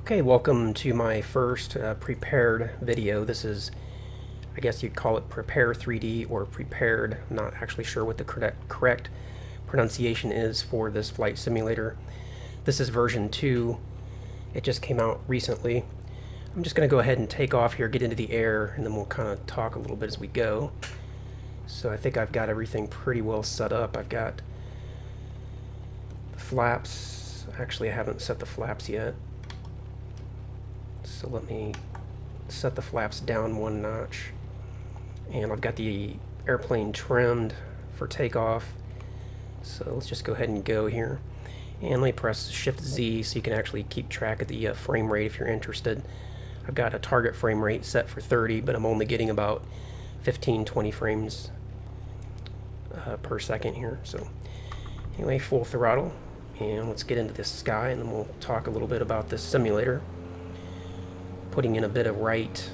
Okay, welcome to my first prepared video. This is, I guess you'd call it Prepar3D or Prepared. I'm not actually sure what the correct pronunciation is for this flight simulator. This is version 2. It just came out recently. I'm just going to go ahead and take off here, get into the air, and then we'll kind of talk a little bit as we go. So I think I've got everything pretty well set up. I've got the flaps. Actually, I haven't set the flaps yet. So let me set the flaps down one notch. And I've got the airplane trimmed for takeoff. So let's just go ahead and go here. And let me press Shift Z so you can actually keep track of the frame rate if you're interested. I've got a target frame rate set for 30, but I'm only getting about 15-20 frames per second here. So anyway, full throttle. And let's get into this sky, and then we'll talk a little bit about this simulator. Putting in a bit of right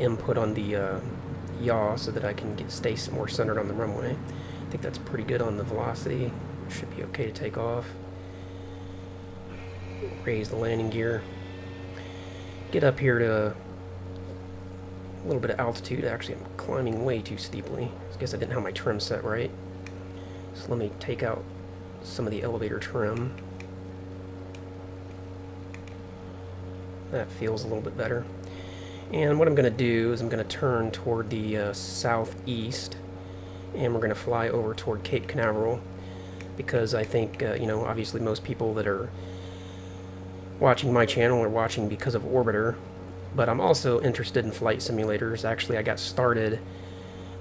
input on the yaw so that I can stay more centered on the runway. I think that's pretty good on the velocity. Should be okay to take off. Raise the landing gear. Get up here to a little bit of altitude. Actually, I'm climbing way too steeply. I guess I didn't have my trim set right. So let me take out some of the elevator trim. That feels a little bit better. And what I'm going to do is I'm going to turn toward the southeast, and we're going to fly over toward Cape Canaveral, because I think, you know, obviously most people that are watching my channel are watching because of Orbiter, but I'm also interested in flight simulators. Actually, I got started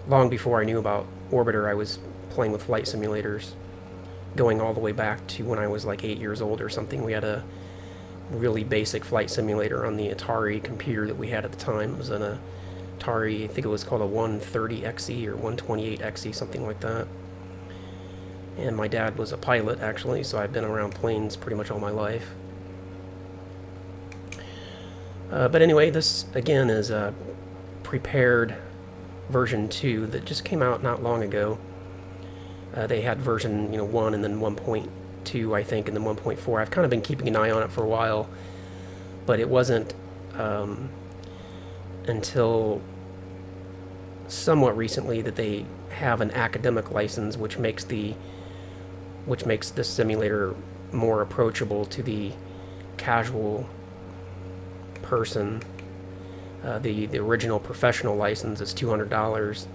long before I knew about Orbiter. I was playing with flight simulators, going all the way back to when I was like 8 years old or something. We had a really basic flight simulator on the Atari computer that we had at the time. It was an Atari, I think it was called a 130XE or 128XE, something like that. And my dad was a pilot, actually, so I've been around planes pretty much all my life. But anyway, this again is a prepared version 2 that just came out not long ago. They had version 1 and then 1.2, I think, and then 1.4. I've kind of been keeping an eye on it for a while, but it wasn't until somewhat recently that they have an academic license, which makes this simulator more approachable to the casual person. The original professional license is $200,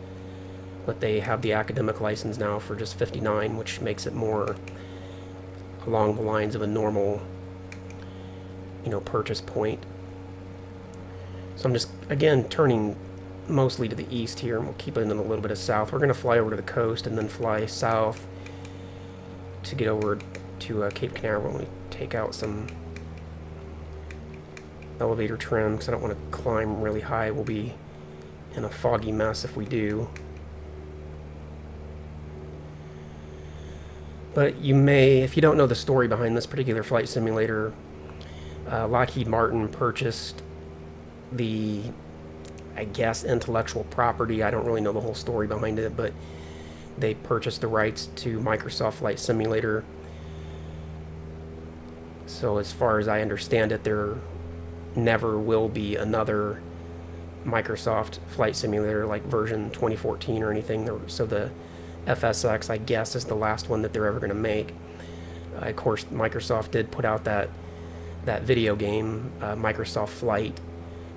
but they have the academic license now for just $59, which makes it more along the lines of a normal, purchase point. So I'm just, again, turning mostly to the east here, and we'll keep it in a little bit of south. We're going to fly over to the coast and then fly south to get over to Cape Canaveral. We take out some elevator trim because I don't want to climb really high. We'll be in a foggy mess if we do. But you may, if you don't know the story behind this particular flight simulator, Lockheed Martin purchased the, I guess, intellectual property. I don't really know the whole story behind it, but they purchased the rights to Microsoft Flight Simulator. So as far as I understand it, there never will be another Microsoft Flight Simulator like version 2014 or anything. So the FSX, I guess, is the last one that they're ever going to make. Of course, Microsoft did put out that video game, Microsoft Flight,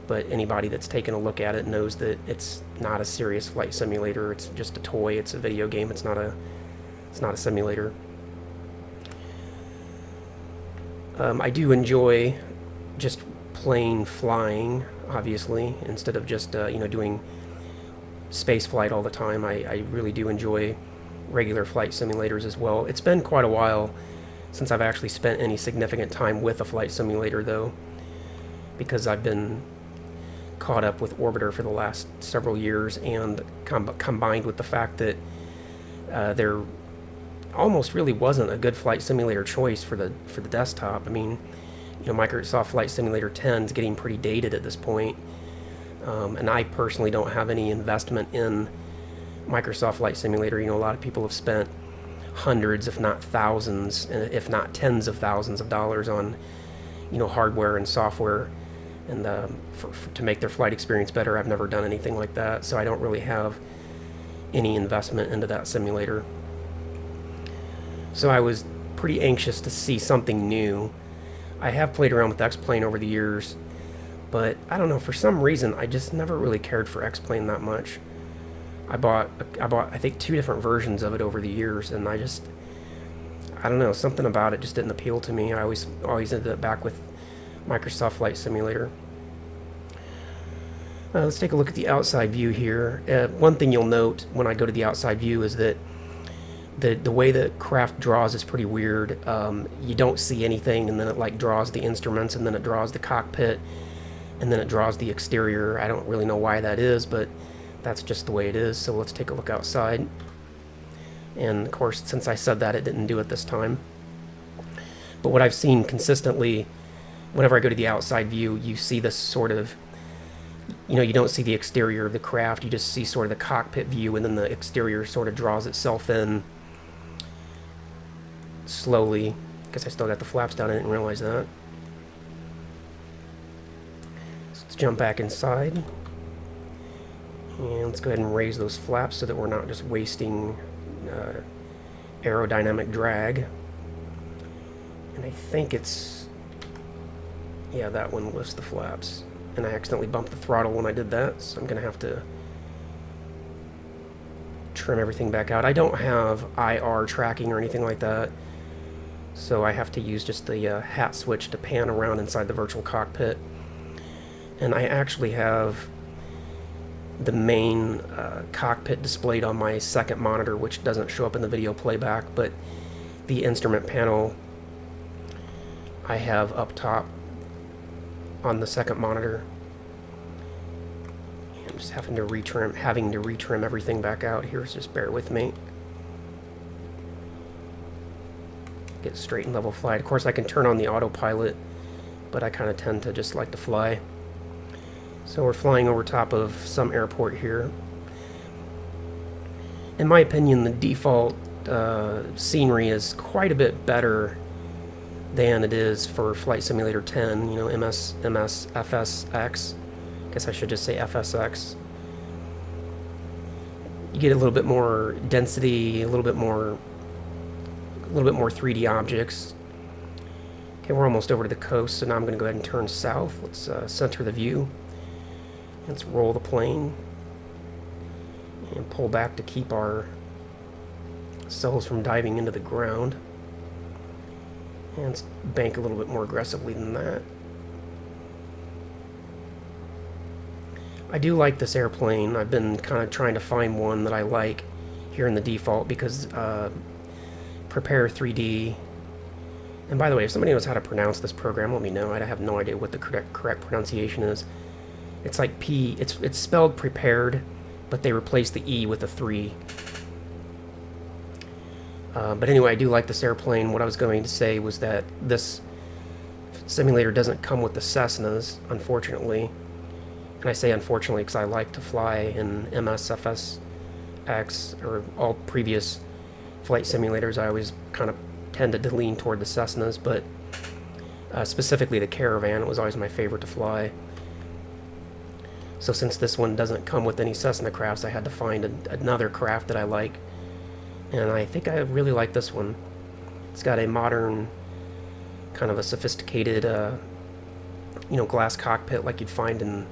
but anybody that's taken a look at it knows that it's not a serious flight simulator. It's just a toy. It's a video game. It's not a simulator. I do enjoy just plain flying, obviously, instead of just doing space flight all the time. I really do enjoy regular flight simulators as well. It's been quite a while since I've actually spent any significant time with a flight simulator, though, because I've been caught up with Orbiter for the last several years, and combined with the fact that there almost really wasn't a good flight simulator choice for the desktop. I mean, Microsoft Flight Simulator 10 is getting pretty dated at this point. And I personally don't have any investment in Microsoft Flight Simulator. A lot of people have spent hundreds, if not thousands, if not tens of thousands of dollars on, you know, hardware and software, and to make their flight experience better. I've never done anything like that, so I don't really have any investment into that simulator. So I was pretty anxious to see something new. I have played around with X-Plane over the years, but I don't know, for some reason I just never really cared for X-Plane that much. I bought I think 2 different versions of it over the years, and I don't know, something about it just didn't appeal to me. I always ended up back with Microsoft Flight Simulator. Let's take a look at the outside view here. One thing you'll note when I go to the outside view is that the way the craft draws is pretty weird. You don't see anything, and then it like draws the instruments, and then it draws the cockpit, and then it draws the exterior. I don't really know why that is, but that's just the way it is. So let's take a look outside. And of course, since I said that, it didn't do it this time. But what I've seen consistently, whenever I go to the outside view, you see this sort of, you know, you don't see the exterior of the craft, you just see sort of the cockpit view, and then the exterior sort of draws itself in slowly. Guess I still got the flaps down, I didn't realize that. So let's jump back inside. And let's go ahead and raise those flaps so that we're not just wasting aerodynamic drag. And I think it's, yeah, that one lifts the flaps. And I accidentally bumped the throttle when I did that, so I'm going to have to trim everything back out. I don't have IR tracking or anything like that, so I have to use just the hat switch to pan around inside the virtual cockpit. And I actually have the main cockpit displayed on my second monitor, which doesn't show up in the video playback, but the instrument panel I have up top on the second monitor. And I'm just having to retrim everything back out here, so just bear with me. Get straight and level flight. Of course I can turn on the autopilot, but I kind of tend to just like to fly. So we're flying over top of some airport here. In my opinion, the default scenery is quite a bit better than it is for Flight Simulator 10, you know, FSX. Guess I should just say FSX. You get a little bit more density, a little bit more 3D objects. Okay, we're almost over to the coast, so now I'm going to go ahead and turn south. Let's center the view. Let's roll the plane and pull back to keep our cells from diving into the ground. And let's bank a little bit more aggressively than that. I do like this airplane. I've been kind of trying to find one that I like here in the default, because Prepar3D, and by the way, if somebody knows how to pronounce this program, let me know. I have no idea what the correct pronunciation is. It's like it's spelled prepared, but they replaced the E with a 3. But anyway, I do like this airplane. What I was going to say was that this simulator doesn't come with the Cessnas, unfortunately. And I say unfortunately because I like to fly in MSFSX or all previous flight simulators. I always kind of tended to lean toward the Cessnas, but specifically the Caravan, it was always my favorite to fly. So since this one doesn't come with any Cessna crafts, I had to find another craft that I like. And I think I really like this one. It's got a modern, kind of a sophisticated, you know, glass cockpit like you'd find in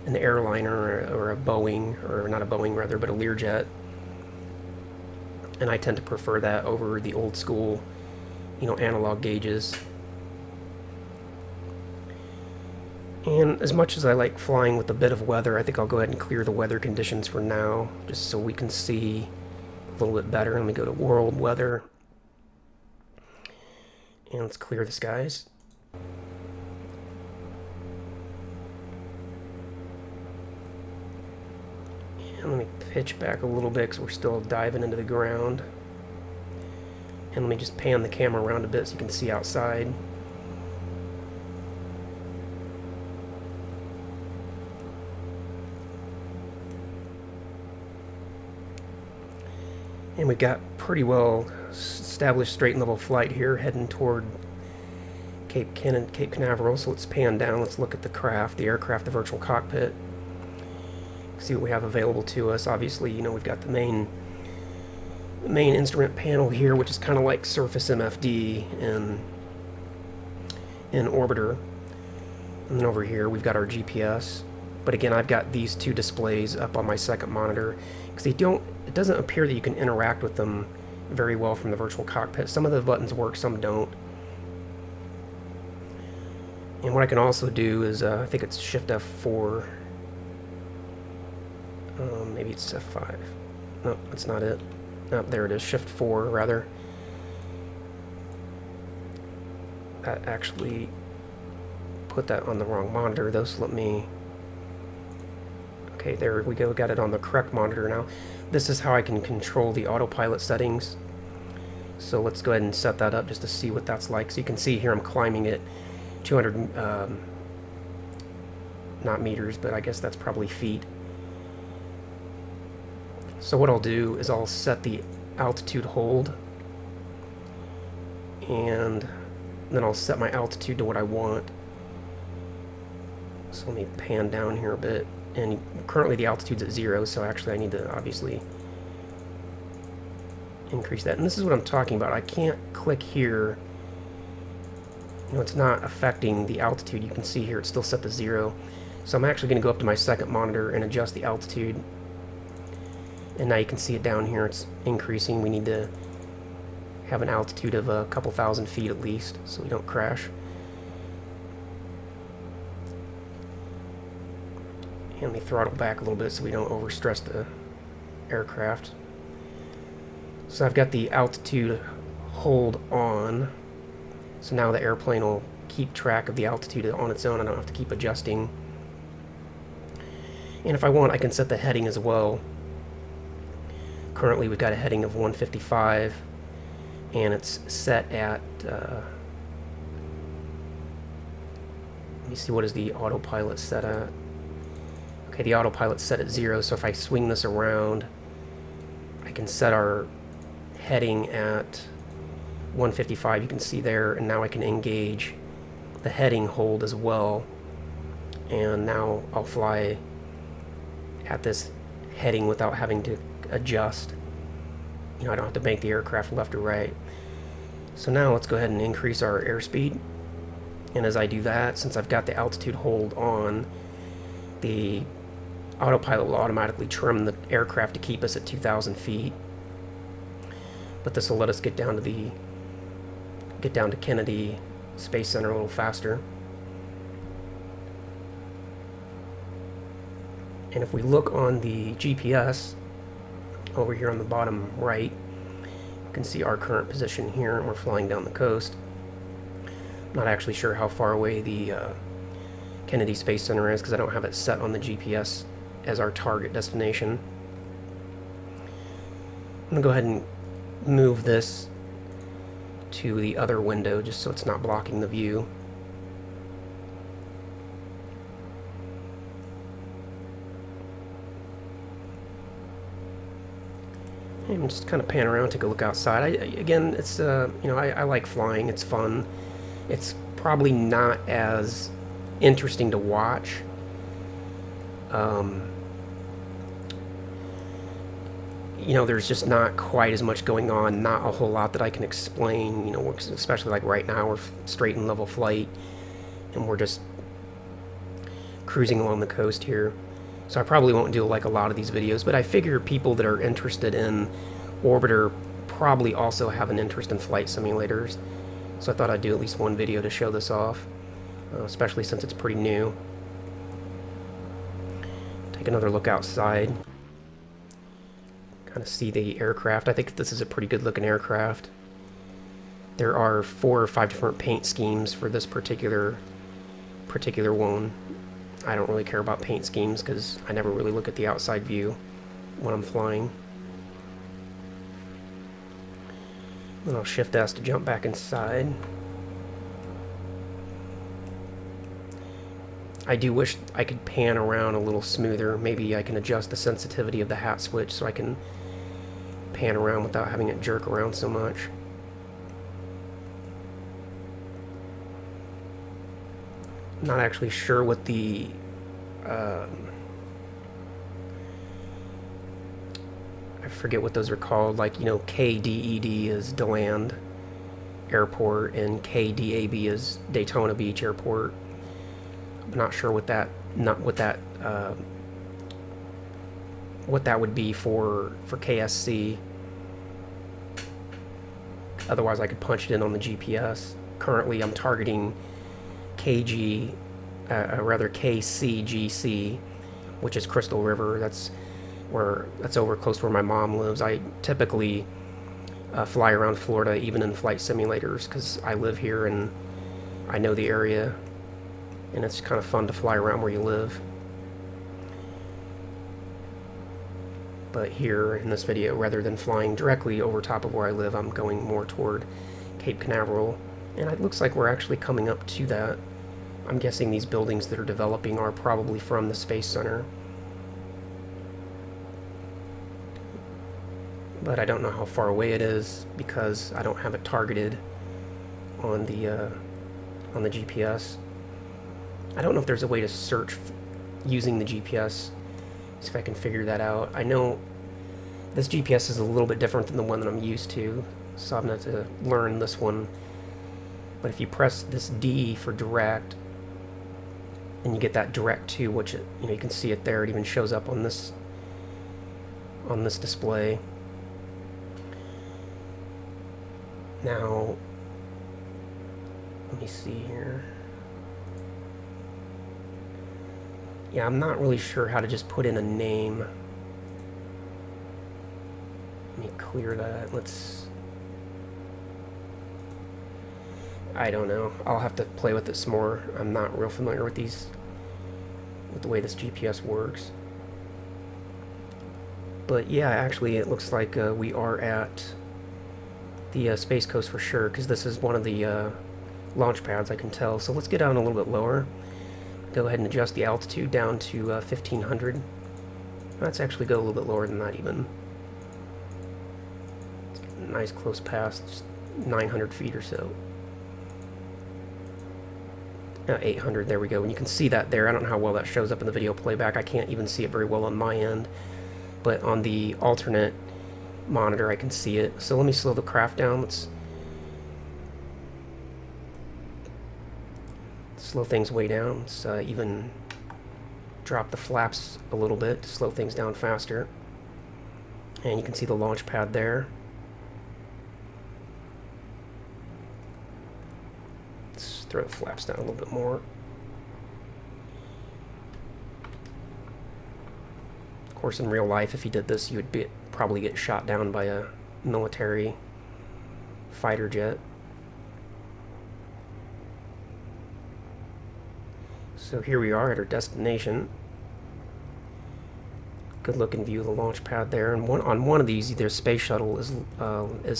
an airliner or a Boeing, or not a Boeing rather, but a Learjet. And I tend to prefer that over the old school, you know, analog gauges. And as much as I like flying with a bit of weather, I think I'll go ahead and clear the weather conditions for now, just so we can see a little bit better. Let me go to world weather. And let's clear the skies. And let me pitch back a little bit because we're still diving into the ground. And let me just pan the camera around a bit so you can see outside. And we've got pretty well established straight and level flight here, heading toward Cape Canaveral. So let's pan down, let's look at the craft, the aircraft, the virtual cockpit, see what we have available to us. Obviously, you know, we've got the main instrument panel here, which is kind of like Surface MFD in Orbiter. And then over here we've got our GPS. But again, I've got these two displays up on my second monitor because it doesn't appear that you can interact with them very well from the virtual cockpit. Some of the buttons work, some don't. And what I can also do is, I think it's Shift F4. Maybe it's F5. No, that's not it. Oh, there it is, Shift 4 rather. That actually put that on the wrong monitor though, so let me... Okay, there we go, got it on the correct monitor now. This is how I can control the autopilot settings. So let's go ahead and set that up just to see what that's like. So you can see here I'm climbing at 200, not meters, but I guess that's probably feet. So what I'll do is I'll set the altitude hold, and then I'll set my altitude to what I want. So let me pan down here a bit, and currently the altitude's at 0, so actually I need to obviously increase that. And this is what I'm talking about. I can't click here. You know, it's not affecting the altitude. You can see here it's still set to 0. So I'm actually going to go up to my second monitor and adjust the altitude. And now you can see it down here, it's increasing. We need to have an altitude of a couple thousand feet at least, so we don't crash. And let me throttle back a little bit so we don't overstress the aircraft. So I've got the altitude hold on. So now the airplane will keep track of the altitude on its own. I don't have to keep adjusting. And if I want, I can set the heading as well. Currently we've got a heading of 155, and it's set at, let me see, what is the autopilot set at? Okay, the autopilot's set at 0, so if I swing this around, I can set our heading at 155, you can see there, and now I can engage the heading hold as well, and now I'll fly at this heading without having to adjust. You know, I don't have to bank the aircraft left or right. So now let's go ahead and increase our airspeed. And as I do that, since I've got the altitude hold on, the autopilot will automatically trim the aircraft to keep us at 2,000 feet. But this will let us get down to Kennedy Space Center a little faster. And if we look on the GPS over here on the bottom right, you can see our current position here, and we're flying down the coast. I'm not actually sure how far away the Kennedy Space Center is because I don't have it set on the GPS as our target destination. I'm going to go ahead and move this to the other window just so it's not blocking the view. And just kind of pan around, take a look outside. Again, it's you know, I like flying. It's fun. It's probably not as interesting to watch. You know, there's just not quite as much going on. Not a whole lot that I can explain. You know, especially like right now, we're straight and level flight, and we're just cruising along the coast here. So I probably won't do like a lot of these videos, but I figure people that are interested in Orbiter probably also have an interest in flight simulators. So I thought I'd do at least one video to show this off, especially since it's pretty new. Take another look outside. Kind of see the aircraft. I think this is a pretty good looking aircraft. There are 4 or 5 different paint schemes for this particular one. I don't really care about paint schemes because I never really look at the outside view when I'm flying. Then I'll Shift S to jump back inside. I do wish I could pan around a little smoother. Maybe I can adjust the sensitivity of the hat switch so I can pan around without having it jerk around so much. Not actually sure what the I forget what those are called. Like, you know, KDED is DeLand Airport and KDAB is Daytona Beach Airport. I'm not sure what that would be for KSC. Otherwise, I could punch it in on the GPS. Currently, I'm targeting KCGC, which is Crystal River. That's over close to where my mom lives. I typically fly around Florida, even in flight simulators, because I live here and I know the area, and it's kind of fun to fly around where you live. But here in this video, rather than flying directly over top of where I live, I'm going more toward Cape Canaveral, and it looks like we're actually coming up to that. I'm guessing these buildings that are developing are probably from the Space Center. But I don't know how far away it is because I don't have it targeted on the GPS. I don't know if there's a way to search using the GPS. See if I can figure that out. I know this GPS is a little bit different than the one that I'm used to, so I'm going to have to learn this one. But if you press this D for direct, and you get that direct to, which you can see it there. It even shows up on this display. Now, let me see here. Yeah, I'm not really sure how to just put in a name. Let me clear that. I don't know. I'll have to play with it some more. I'm not real familiar with the way this GPS works. But yeah, actually it looks like we are at the Space Coast for sure, because this is one of the launch pads, I can tell. So let's get down a little bit lower. Go ahead and adjust the altitude down to 1500. Let's actually go a little bit lower than that even. Let's get a nice close pass, just 900 feet or so. 800, there we go. And you can see that there. I don't know how well that shows up in the video playback. I can't even see it very well on my end. But on the alternate monitor, I can see it. So let me slow the craft down. Let's slow things way down. Let's even drop the flaps a little bit to slow things down faster. And you can see the launch pad there. Throw the flaps down a little bit more. Of course, in real life, if you did this, you would probably get shot down by a military fighter jet. So here we are at our destination. Good looking view of the launch pad there. And on one of these, their space shuttle is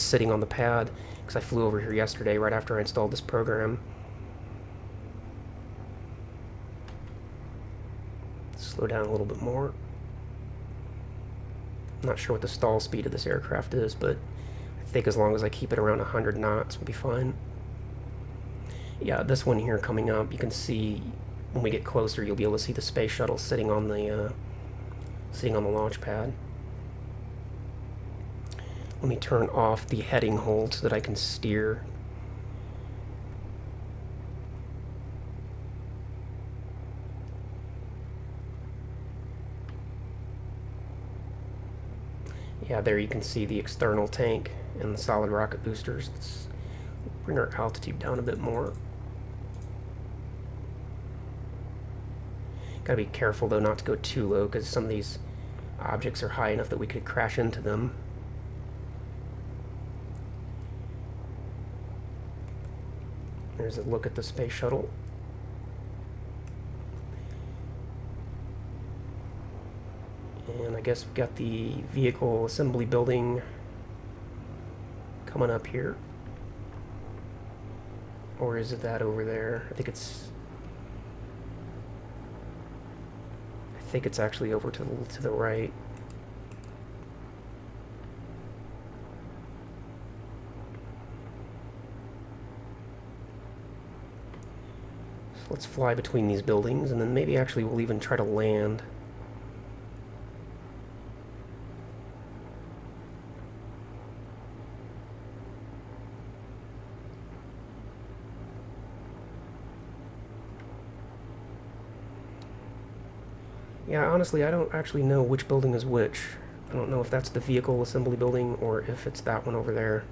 sitting on the pad, because I flew over here yesterday right after I installed this program. Slow down a little bit more. I'm not sure what the stall speed of this aircraft is, but I think as long as I keep it around 100 knots, we'll be fine. Yeah, this one here coming up, you can see when we get closer, you'll be able to see the space shuttle sitting on the launch pad. Let me turn off the heading hold so that I can steer. Yeah, there you can see the external tank and the solid rocket boosters. Let's bring our altitude down a bit more. Gotta be careful though not to go too low, because some of these objects are high enough that we could crash into them. There's a look at the space shuttle. And I guess we've got the vehicle assembly building coming up here. Or is it that over there? I think it's actually over to the right. let's fly between these buildings, and then maybe actually we'll even try to land. Yeah, honestly, I don't actually know which building is which. I don't know if that's the vehicle assembly building or if it's that one over there.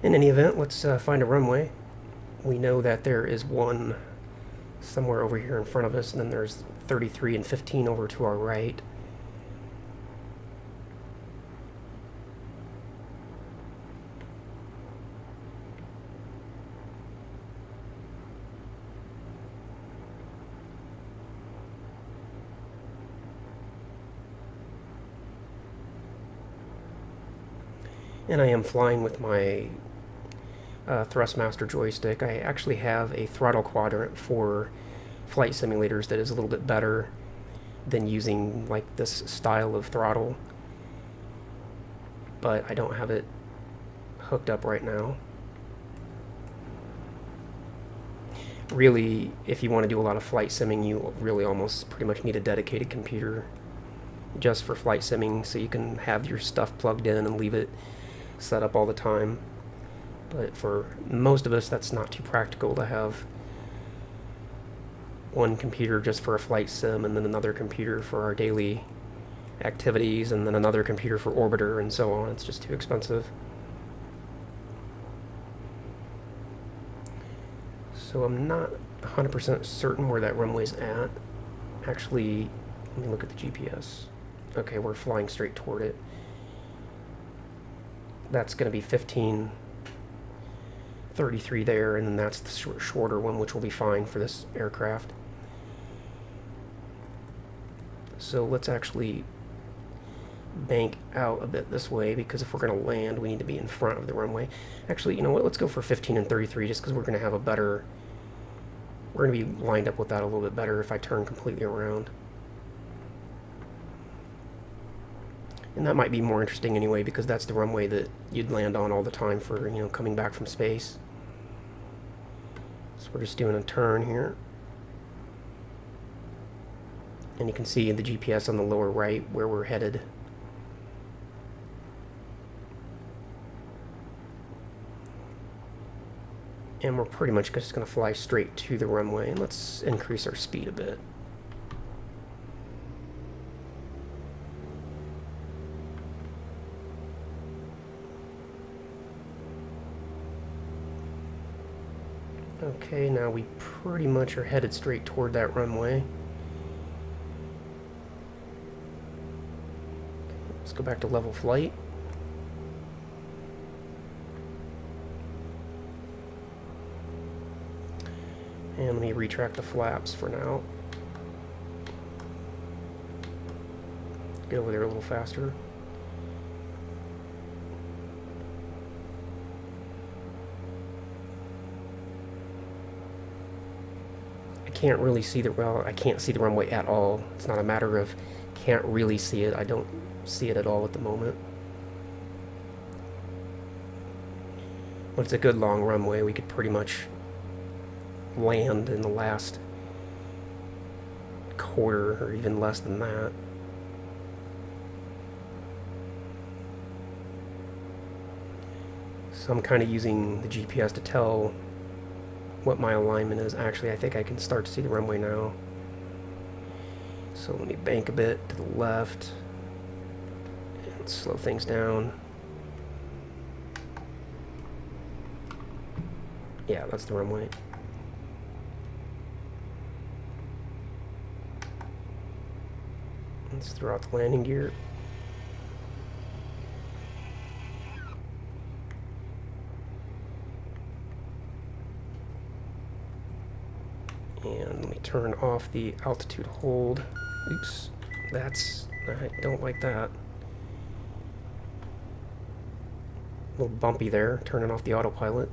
In any event, let's find a runway. We know that there is one somewhere over here in front of us, and then there's 33 and 15 over to our right. And I am flying with my Thrustmaster joystick. I actually have a throttle quadrant for flight simulators that is a little bit better than using like this style of throttle, but I don't have it hooked up right now. Really, if you want to do a lot of flight simming, you really almost pretty much need a dedicated computer just for flight simming, so you can have your stuff plugged in and leave it set up all the time. But for most of us, that's not too practical to have one computer just for a flight sim, and then another computer for our daily activities, and then another computer for orbiter, and so on. It's just too expensive. So I'm not 100% certain where that runway's at. Actually, let me look at the GPS. Okay, we're flying straight toward it. That's going to be 1533 there, and then that's the shorter one, which will be fine for this aircraft. So let's actually bank out a bit this way, because if we're going to land, we need to be in front of the runway. Actually, you know what? Let's go for 15 and 33, just because we're going to have a better... We're going to be lined up with that a little bit better if I turn completely around. And that might be more interesting anyway, because that's the runway that you'd land on all the time for, you know, coming back from space. So we're just doing a turn here. And you can see the GPS on the lower right where we're headed. And we're pretty much just going to fly straight to the runway. And let's increase our speed a bit. Okay, now we pretty much are headed straight toward that runway. Let's go back to level flight. And let me retract the flaps for now. Get over there a little faster. Can't really see the, well, I can't see the runway at all. It's not a matter of can't really see it. I don't see it at all at the moment. But it's a good long runway. We could pretty much land in the last quarter or even less than that. So I'm kind of using the GPS to tell what my alignment is. Actually, I think I can start to see the runway now. So let me bank a bit to the left and slow things down. Yeah, that's the runway. Let's throw out the landing gear. And let me turn off the altitude hold. Oops, I don't like that. A little bumpy there, turning off the autopilot.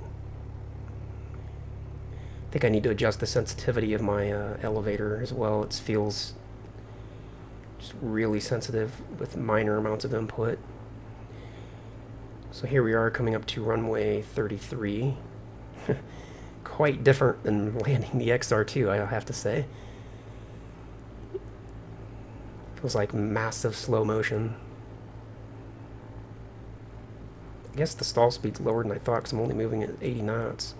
think I need to adjust the sensitivity of my elevator as well. It feels just really sensitive with minor amounts of input. So here we are coming up to runway 33. Quite different than landing the XR2, I have to say. Feels like massive slow motion. I guess the stall speed's lower than I thought because I'm only moving at 80 knots.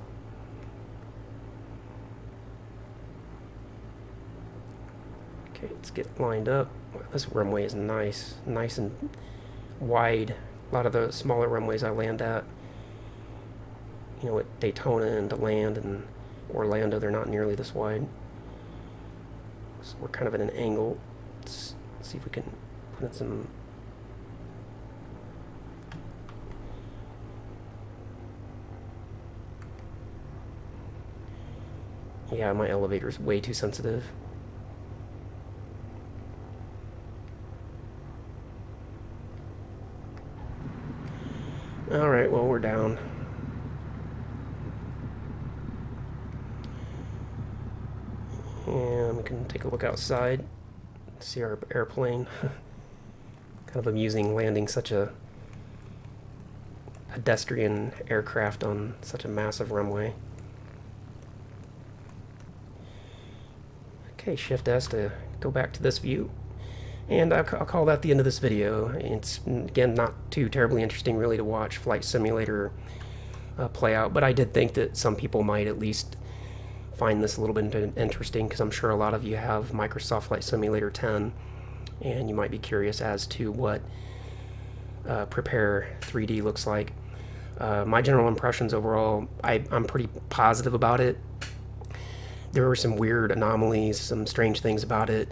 Okay, let's get lined up. Wow, this runway is nice and wide. A lot of the smaller runways I land at, you know, at Daytona and DeLand and Orlando, they're not nearly this wide. So we're kind of at an angle. Let's see if we can put in some. Yeah, my elevator's way too sensitive. Alright, well, we're down. And we can take a look outside, see our airplane. Kind of amusing landing such a pedestrian aircraft on such a massive runway. Okay, Shift S to go back to this view. And I'll call that the end of this video. It's, again, not too terribly interesting really to watch Flight Simulator play out, but I did think that some people might at least find this a little bit interesting, because I'm sure a lot of you have Microsoft Flight Simulator 10, and you might be curious as to what Prepar3D looks like. My general impressions overall, I'm pretty positive about it. There were some weird anomalies, some strange things about it.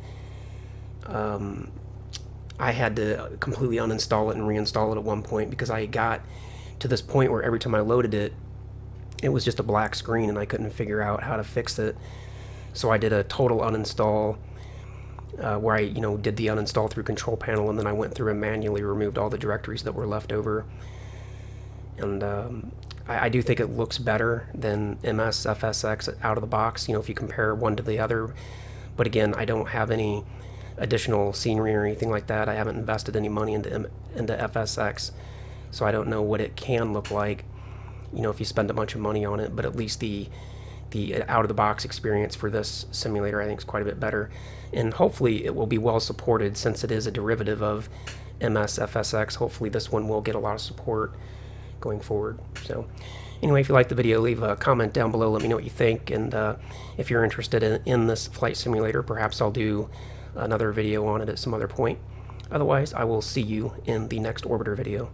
I had to completely uninstall it and reinstall it at one point because I got to this point where every time I loaded it, it was just a black screen and I couldn't figure out how to fix it. So I did a total uninstall where I, did the uninstall through Control Panel, and then I went through and manually removed all the directories that were left over. And I do think it looks better than MS FSX out of the box, if you compare one to the other. But again, I don't have any additional scenery or anything like that. I haven't invested any money into FSX, so I don't know what it can look like, if you spend a bunch of money on it. But at least the out-of-the-box experience for this simulator I think is quite a bit better, and hopefully it will be well supported since it is a derivative of MS FSX. Hopefully this one will get a lot of support going forward. So anyway, if you like the video, leave a comment down below, let me know what you think, and if you're interested in this flight simulator, perhaps I'll do another video on it at some other point. Otherwise, I will see you in the next Orbiter video.